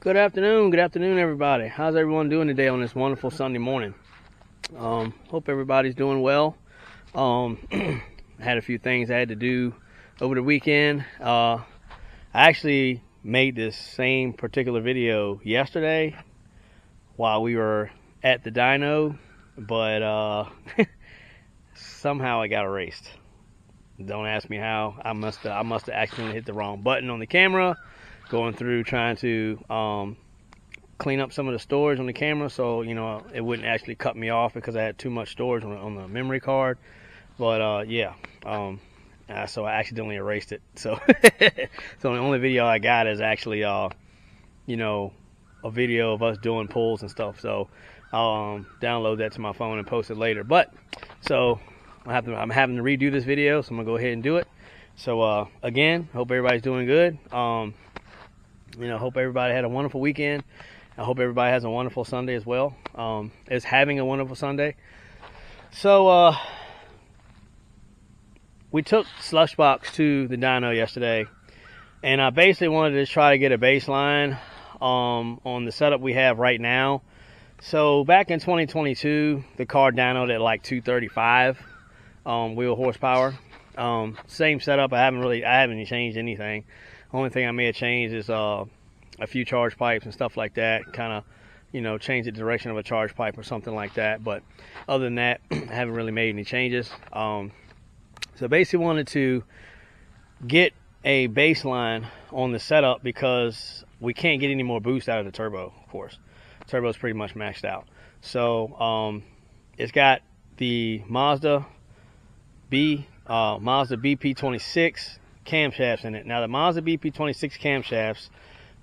Good afternoon, everybody. How's everyone doing today on this wonderful Sunday morning? Hope everybody's doing well. I had a few things I had to do over the weekend. I actually made this same particular video yesterday while we were at the dyno, but somehow it got erased. Don't ask me how. I must have accidentally hit the wrong button on the camera, going through trying to clean up some of the storage on the camera, so it wouldn't actually cut me off because I had too much storage on the memory card. But so I accidentally erased it. So so the only video I got is actually a video of us doing pulls and stuff. So I'll download that to my phone and post it later. But so I'm having to redo this video, so I'm gonna go ahead and do it. So again, hope everybody's doing good. Hope everybody had a wonderful weekend. I hope everybody has a wonderful Sunday as well. Is having a wonderful Sunday. So we took slushbox to the dyno yesterday, and I basically wanted to try to get a baseline on the setup we have right now. So back in 2022, the car dynoed at like 235 wheel horsepower. Same setup. I haven't changed anything. Only thing I may have changed is a few charge pipes and stuff like that. Kind of, change the direction of a charge pipe or something like that. But other than that, I haven't really made any changes. So basically wanted to get a baseline on the setup because we can't get any more boost out of the turbo, of course. Turbo is pretty much maxed out. So it's got the Mazda BP26 camshafts in it. Now the Mazda BP26 camshafts,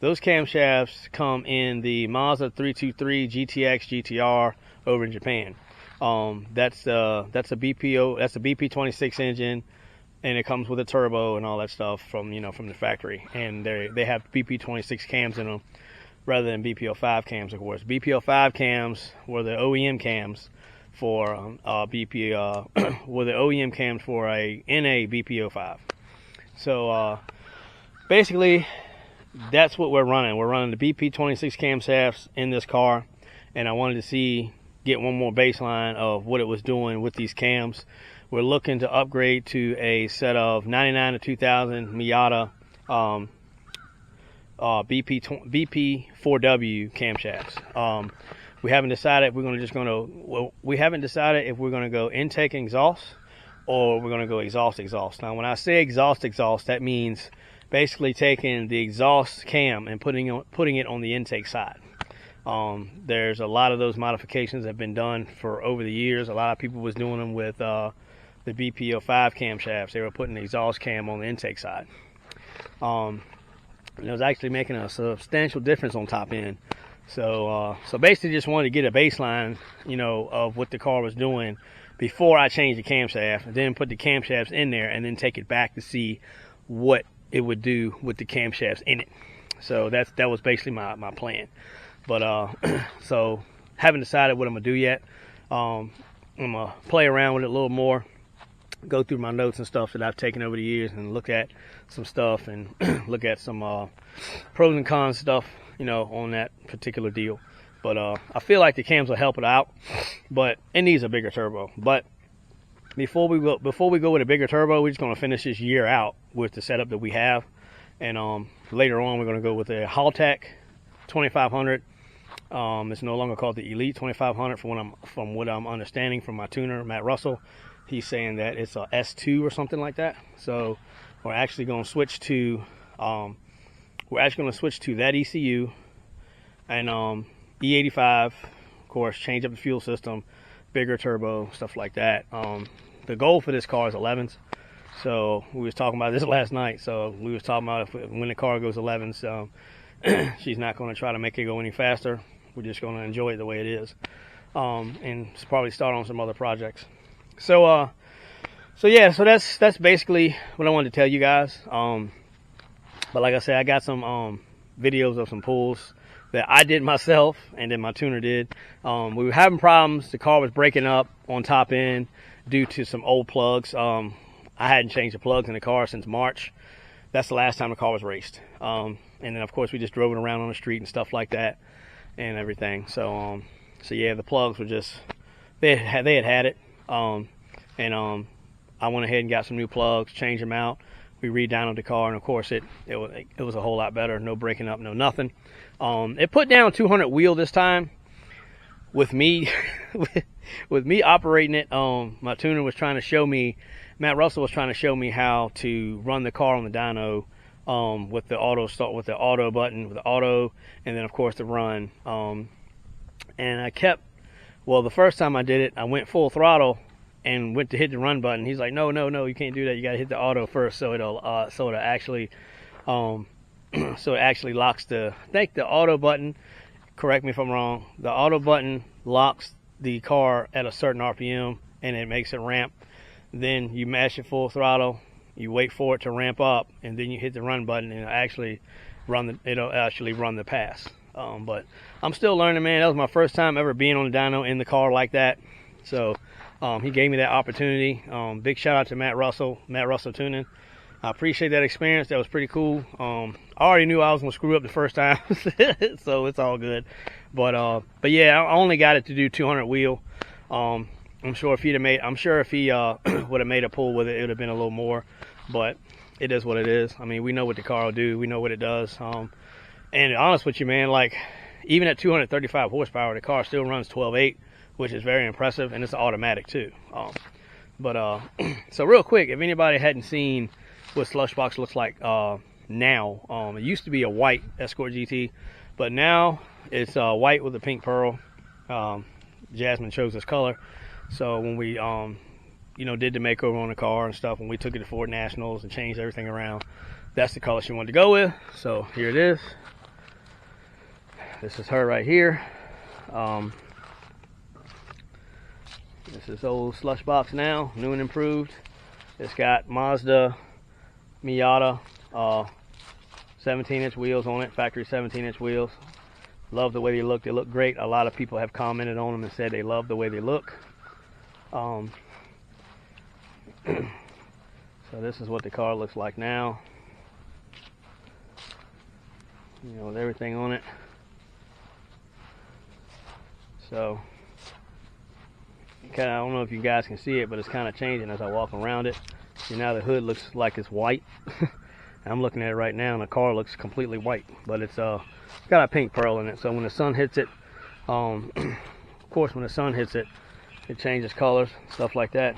those camshafts come in the Mazda 323 GTX GTR over in Japan. That's a BP26 engine, and it comes with a turbo and all that stuff from the factory. And they have BP26 cams in them rather than BP05 cams, of course. BP05 cams were the OEM cams for were the OEM cams for a NA BP05. So basically, that's what we're running. We're running the BP26 camshafts in this car, and I wanted to get one more baseline of what it was doing with these cams. We're looking to upgrade to a set of 99 to 2000 Miata BP4W camshafts. We haven't decided if we're going to go intake exhaust or we're going to go exhaust. Now, when I say exhaust, that means basically taking the exhaust cam and putting it on the intake side. There's a lot of those modifications that have been done for over the years. A lot of people was doing them with the BP05 camshafts. They were putting the exhaust cam on the intake side. And it was actually making a substantial difference on top end. So basically just wanted to get a baseline, of what the car was doing before I changed the camshaft, and then put the camshafts in there and then take it back to see what it would do with the camshafts in it. So that was basically my plan. But so haven't decided what I'm gonna do yet. I'm gonna play around with it a little more, go through my notes and stuff that I've taken over the years and look at some stuff and look at some pros and cons stuff, on that particular deal. But I feel like the cams will help it out, but it needs a bigger turbo. But before we go with a bigger turbo, we're just gonna finish this year out with the setup that we have, and later on we're gonna go with a Haltech 2500. It's no longer called the Elite 2500 from what I'm understanding from my tuner, Matt Russell. He's saying that it's a S2 or something like that. So we're actually going to switch to that ECU and E85, of course, change up the fuel system, bigger turbo, stuff like that. The goal for this car is 11s. So we was talking about this last night. So we was talking about when the car goes 11s, she's not going to try to make it go any faster. We're just going to enjoy it the way it is, and probably start on some other projects. So that's basically what I wanted to tell you guys. But like I said, I got some videos of some pulls that I did myself and then my tuner did. We were having problems. The car was breaking up on top end due to some old plugs. I hadn't changed the plugs in the car since March. that's the last time the car was raced. And then of course we just drove it around on the street and stuff like that and everything. So yeah, the plugs were just, they had it. I went ahead and got some new plugs, changed them out. We re-dynoed the car, and of course it was a whole lot better. No breaking up, no nothing. It put down 200 wheel this time. With me, with me operating it, my tuner was trying to show me, Matt Russell was trying to show me how to run the car on the dyno with the auto start, with the auto button, with the auto, and then of course the run. And I kept, well, the first time I did it, I went full throttle and went to hit the run button. He's like, no, you can't do that. You got to hit the auto first, so it'll actually so it actually locks the, I think the auto button, correct me if I'm wrong, the auto button locks the car at a certain RPM and it makes it ramp. Then you mash it full throttle, you wait for it to ramp up, and then you hit the run button and it'll actually run the pass. But I'm still learning, man. That was my first time ever being on the dyno in the car like that. So he gave me that opportunity. Big shout out to Matt Russell Tuning. I appreciate that experience. That was pretty cool. I already knew I was gonna screw up the first time, so it's all good. But yeah, I only got it to do 200 wheel. I'm sure if he would have made a pull with it, it would have been a little more. But it is what it is. I mean, we know what the car will do. We know what it does. And to be honest with you, man, like even at 235 horsepower, the car still runs 12.8, which is very impressive, and it's automatic too. So real quick, if anybody hadn't seen what Slushbox looks like now, it used to be a white Escort GT, but now it's white with a pink pearl. Jasmine chose this color. So when we did the makeover on the car and stuff, when we took it to Ford Nationals and changed everything around, that's the color she wanted to go with. So here it is. This is her right here. This is old Slushbox now, new and improved. It's got Mazda Miata 17-inch wheels on it, factory 17-inch wheels. Love the way they look. They look great. A lot of people have commented on them and said they love the way they look. So this is what the car looks like now. With everything on it. So I don't know if you guys can see it, but it's kind of changing as I walk around it. See, now the hood looks like it's white. I'm looking at it right now and the car looks completely white, but it's got a pink pearl in it. So when the sun hits it, of course when the sun hits it, it changes colors, stuff like that.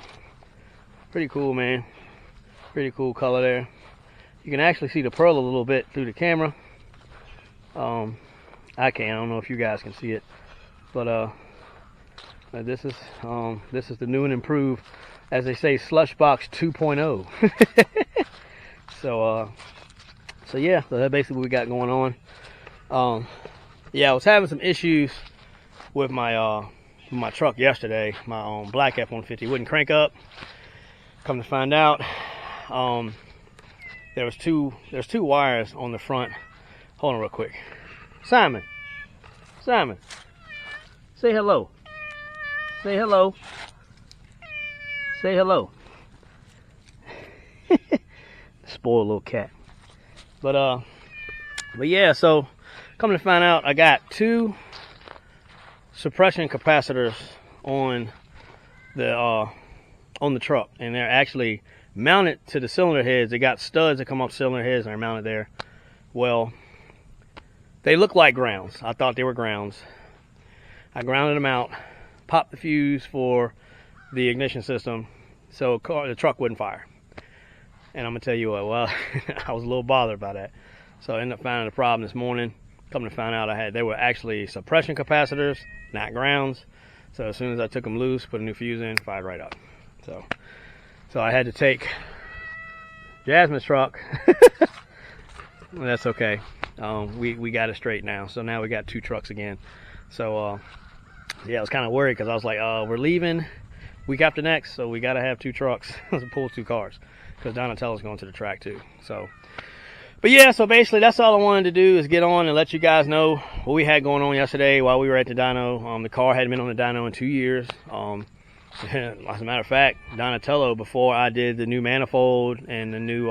Pretty cool, man. Pretty cool color there. You can actually see the pearl a little bit through the camera. I don't know if you guys can see it, but this is the new and improved, as they say, Slushbox 2.0. So yeah, so that's basically what we got going on. Yeah, I was having some issues with my truck yesterday. My black F-150 wouldn't crank up. Come to find out, there's two wires on the front. Hold on real quick. Simon, say hello. Say hello. Say hello. Spoiled little cat. But yeah, so come to find out, I got two suppression capacitors on the truck, and they're actually mounted to the cylinder heads. They got studs that come off cylinder heads and are mounted there. Well, they look like grounds. I thought they were grounds. I grounded them out, popped the fuse for the ignition system, so the truck wouldn't fire. And I'm gonna tell you what, well, I was a little bothered by that. So I ended up finding the problem this morning. Come to find out, they were actually suppression capacitors, not grounds. So as soon as I took them loose, put a new fuse in, fired right up. So I had to take Jasmine's truck. That's okay. We got it straight now. So now we got two trucks again. So yeah, I was kind of worried because I was like, we're leaving week after next, so we got to have two trucks to pull two cars because Donatello's going to the track too. So, but yeah, so basically that's all I wanted to do is get on and let you guys know what we had going on yesterday while we were at the dyno. The car hadn't been on the dyno in 2 years. As a matter of fact, Donatello, before I did the new manifold and the new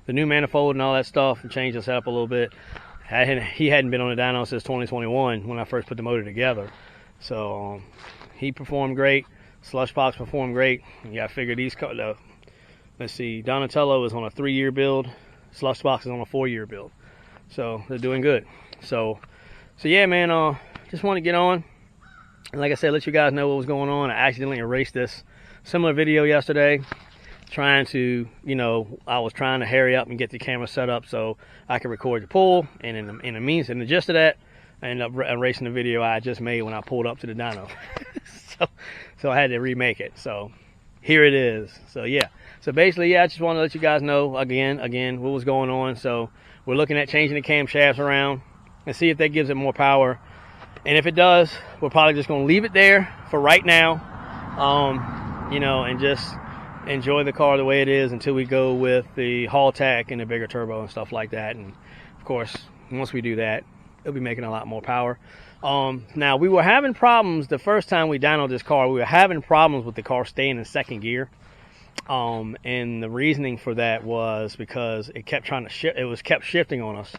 the new manifold and all that stuff and changed the setup a little bit. He hadn't been on the dyno since 2021 when I first put the motor together. So he performed great. Slushbox performed great. Yeah, I figured these, let's see, Donatello is on a 3-year build. Slushbox is on a 4-year build. So they're doing good. So yeah, man, just want to get on. And like I said, let you guys know what was going on. I accidentally erased this similar video yesterday. Trying to, I was trying to hurry up and get the camera set up so I could record the pull. And in the gist of that, I ended up erasing the video I just made when I pulled up to the dyno. so I had to remake it. So here it is. So yeah. So basically, yeah, I just want to let you guys know again what was going on. So we're looking at changing the camshafts around and see if that gives it more power. And if it does, we're probably just going to leave it there for right now. And just enjoy the car the way it is until we go with the haul tack and the bigger turbo and stuff like that. And of course, once we do that, it'll be making a lot more power. Now, we were having problems the first time we dynoed this car. We were having problems with the car staying in second gear. And the reasoning for that was because it kept trying to shift. It was kept shifting on us.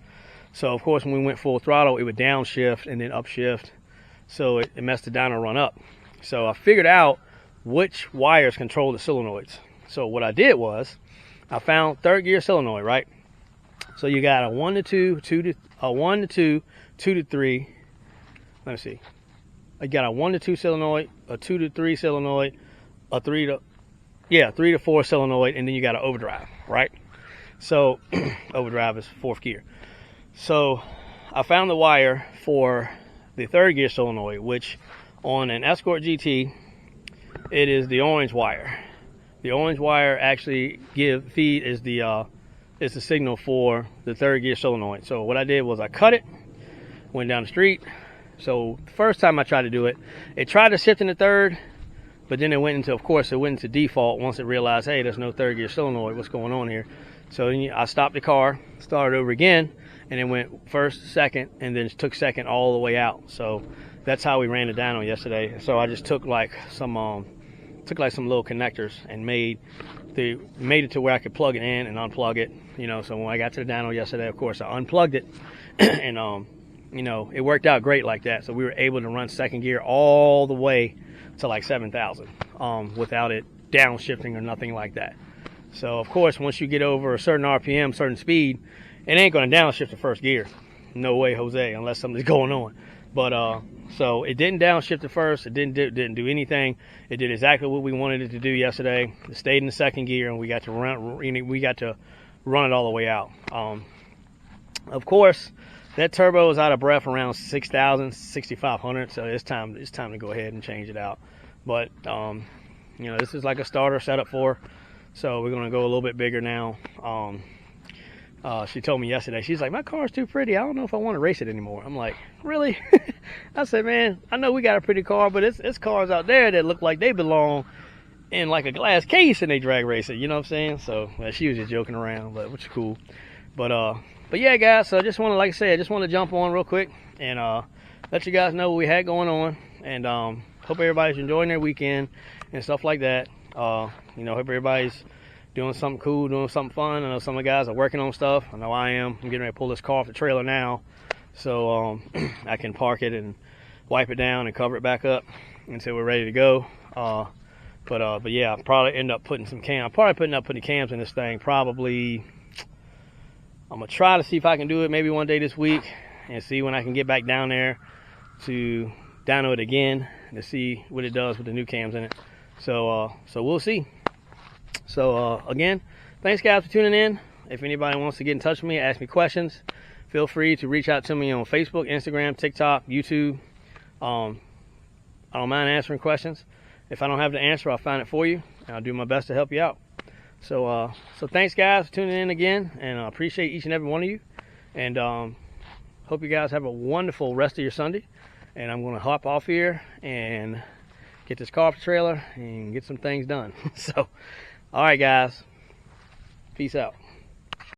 So of course, when we went full throttle, it would downshift and then upshift. So it messed the dyno run up. So I figured out which wires control the solenoids. So what I did was I found third gear solenoid, right? So you got a 1 to 2, 1 to 2, 2 to 3. Let me see. I got a 1 to 2 solenoid, a 2 to 3 solenoid, a 3 to 4 solenoid, and then you got an overdrive, right? So overdrive is fourth gear. So I found the wire for the third gear solenoid, which on an Escort GT, it is the orange wire. The orange wire actually is the signal for the third gear solenoid. So what I did was I cut it, went down the street. So the first time I tried to do it, it tried to shift in the third, but then it went into default once it realized, hey, there's no third gear solenoid. What's going on here? So then I stopped the car, started over again, and then went first, second, and then took second all the way out. So that's how we ran the dyno yesterday. So I just took some little connectors and made it to where I could plug it in and unplug it. So when I got to the dyno yesterday, of course, I unplugged it, and it worked out great like that. So we were able to run second gear all the way to like 7,000 without it downshifting or nothing like that. So of course, once you get over a certain RPM, certain speed, it ain't going to downshift to first gear. No way, Jose, unless something's going on. But so it didn't downshift to first. It didn't do anything. It did exactly what we wanted it to do yesterday. It stayed in the second gear, and we got to run it all the way out. Of course, that turbo is out of breath around 6,000, 6,500. So it's time to go ahead and change it out. But this is like a starter setup for. So we're gonna go a little bit bigger now. She told me yesterday, she's like, my car's too pretty. I don't know if I want to race it anymore. I'm like, really? I said, man, I know we got a pretty car, but it's cars out there that look like they belong in like a glass case and they drag race it. You know what I'm saying? So she was just joking around, which is cool. But yeah, guys. So I just want to, like I said, I just want to jump on real quick and let you guys know what we had going on, and hope everybody's enjoying their weekend and stuff like that. Hope everybody's doing something cool, doing something fun. I know some of the guys are working on stuff. I know I am. I'm getting ready to pull this car off the trailer now, so I can park it and wipe it down and cover it back up until we're ready to go. But yeah, I'll probably end up putting some cams. Putting cams in this thing. Probably, I'm gonna try to see if I can do it maybe one day this week and see when I can get back down there to dyno it again to see what it does with the new cams in it. So we'll see. So again, thanks guys for tuning in. If anybody wants to get in touch with me, ask me questions, feel free to reach out to me on Facebook, Instagram, TikTok, YouTube. I don't mind answering questions. If I don't have the answer, I'll find it for you, and I'll do my best to help you out. So thanks guys for tuning in again, and I appreciate each and every one of you, and hope you guys have a wonderful rest of your Sunday. And I'm going to hop off here and get this car off the trailer and get some things done. So all right, guys. Peace out.